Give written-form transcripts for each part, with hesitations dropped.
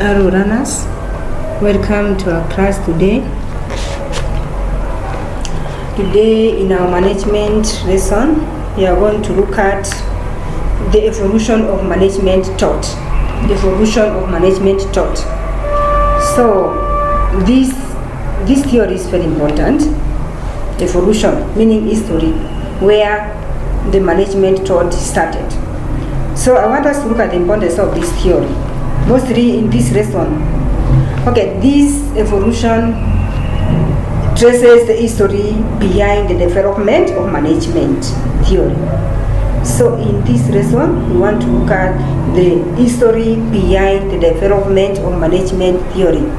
Hello learners, welcome to our class today. Today in our management lesson, we are going to look at the evolution of management thought. The evolution of management thought. So this theory is very important. Evolution, meaning history, where the management thought started. So I want us to look at the importance of this theory, mostly in this lesson. Okay, this evolution traces the history behind the development of management theory. So in this lesson, we want to look at the history behind the development of management theory.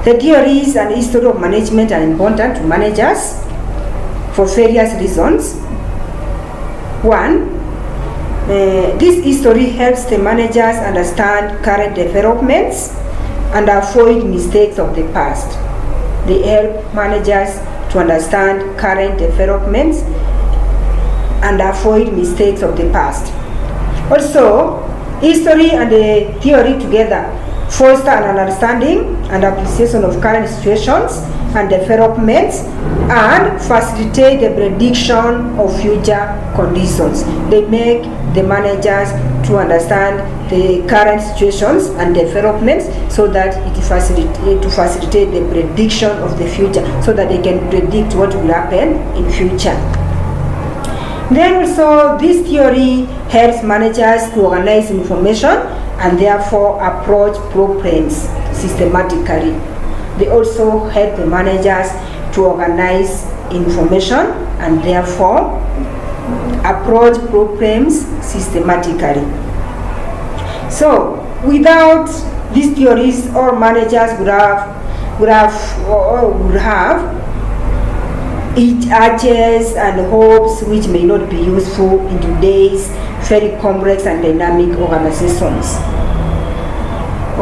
The theories and history of management are important to managers for various reasons. One, this history helps the managers understand current developments and avoid mistakes of the past. They help managers to understand current developments and avoid mistakes of the past. Also, history and the theory together foster an understanding and appreciation of current situations and developments and facilitate the prediction of future conditions. They make the managers to understand the current situations and developments so that it facilitate the prediction of the future, so that they can predict what will happen in future. Then also, this theory helps managers to organize information and therefore approach problems systematically. They also help the managers to organize information and therefore approach problems systematically. So, without these theories, all managers would have urges and hopes which may not be useful in today's very complex and dynamic organizations.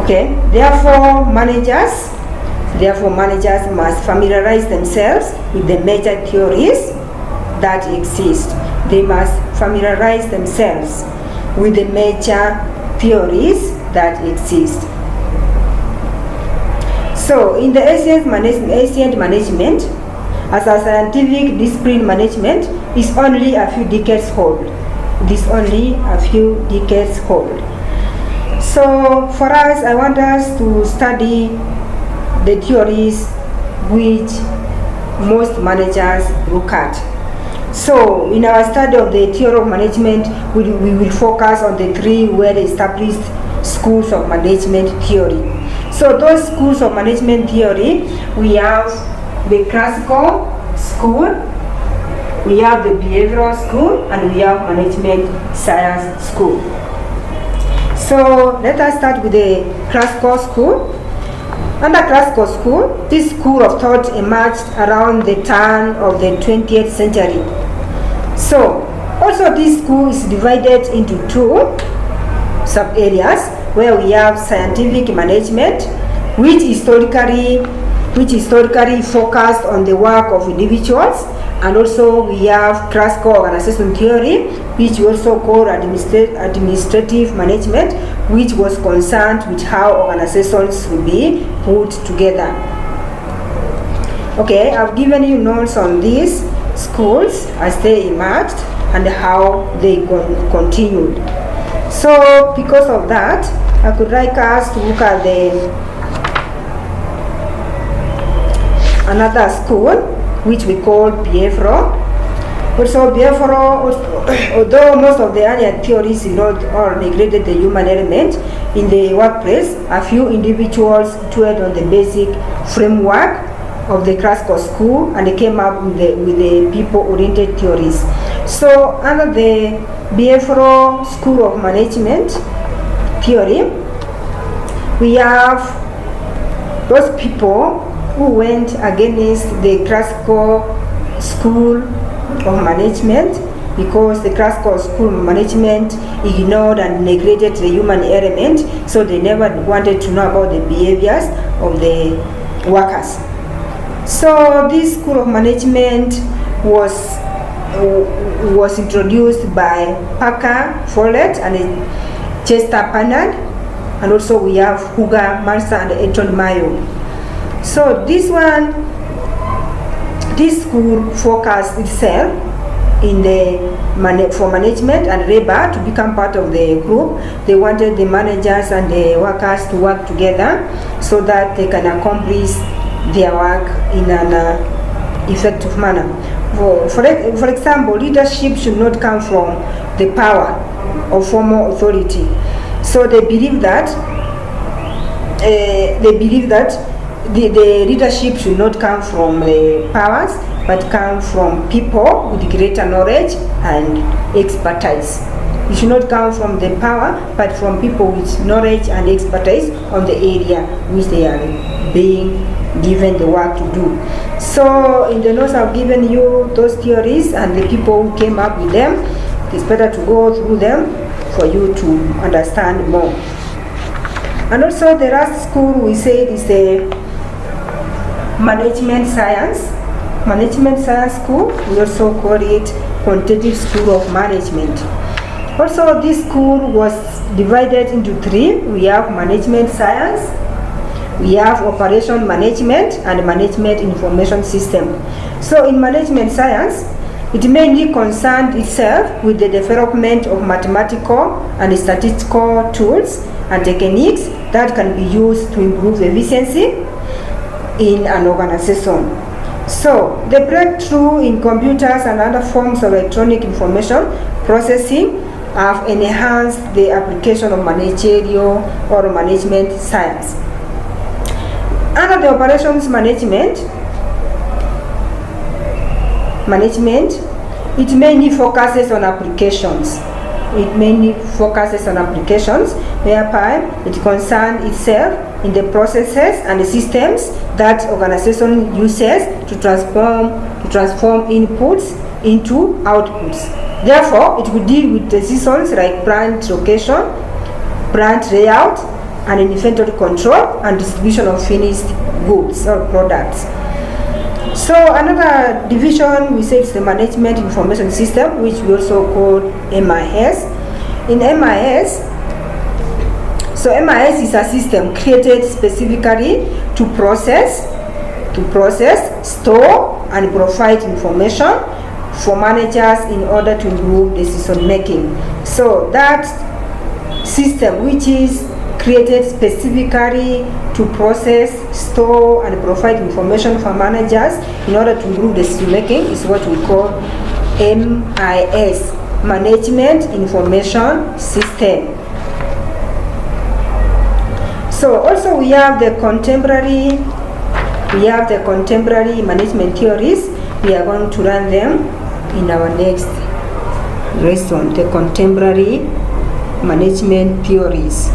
Okay, therefore managers must familiarize themselves with the major theories that exist. They must familiarize themselves with the major theories that exist. So, in the ancient management, as a scientific discipline, management is only a few decades old. So, for us, I want us to study the theories which most managers look at. So, in our study of the theory of management, we will focus on the three well-established schools of management theory. So, those schools of management theory, we have the classical school, we have the behavioral school, and we have management science school. So, let us start with the classical school. Under classical school, this school of thought emerged around the turn of the 20th century. So, also this school is divided into two sub-areas, where we have scientific management, which historically focused on the work of individuals, and also we have classical organization theory, which we also call administrative management, which was concerned with how organizations will be put together. Okay, I've given you notes on these schools as they emerged and how they continued. So, because of that, I could like us to look at another school, which we call behavioral. Also, behavioral, although most of the earlier theories or neglected the human element in the workplace, a few individuals dwelled on the basic framework of the classical school and they came up with the people-oriented theories. So, under the behavioral school of management theory, we have those people who went against the classical school of management, because the classical school of management ignored and neglected the human element, so they never wanted to know about the behaviors of the workers. So this school of management was introduced by Parker Follett and Chester Barnard and also we have Huga, Marsa, and Eton Mayo. So this school focused itself for management and labor to become part of the group. They wanted the managers and the workers to work together so that they can accomplish their work in an effective manner. For example, leadership should not come from the power of formal authority. So they believe that the leadership should not come from powers, but come from people with greater knowledge and expertise. It should not come from the power, but from people with knowledge and expertise on the area which they are being given the work to do. So in the notes I've given you those theories and the people who came up with them. It's better to go through them for you to understand more. And also the last school we said is the management science school. We also call it quantitative school of management. Also this school was divided into three. We have management science, we have operation management, and management information system. So in management science, it mainly concerned itself with the development of mathematical and statistical tools and techniques that can be used to improve efficiency in an organization. So the breakthrough in computers and other forms of electronic information processing have enhanced the application of managerial or management science. Under the operations management, it mainly focuses on applications. Whereby it concerns itself in the processes and the systems that organization uses to transform inputs into outputs. Therefore, it will deal with decisions like branch location, branch layout, and inventory control and distribution of finished goods or products. So another division we say is the management information system, which we also call MIS. In MIS, MIS is a system created specifically to process, store, and provide information for managers in order to improve decision making. So that system, which is created specifically to process, store, and provide information for managers in order to improve decision making, is what we call MIS, Management Information System. So also we have the contemporary management theories. We are going to learn them in our next lesson, the contemporary management theories.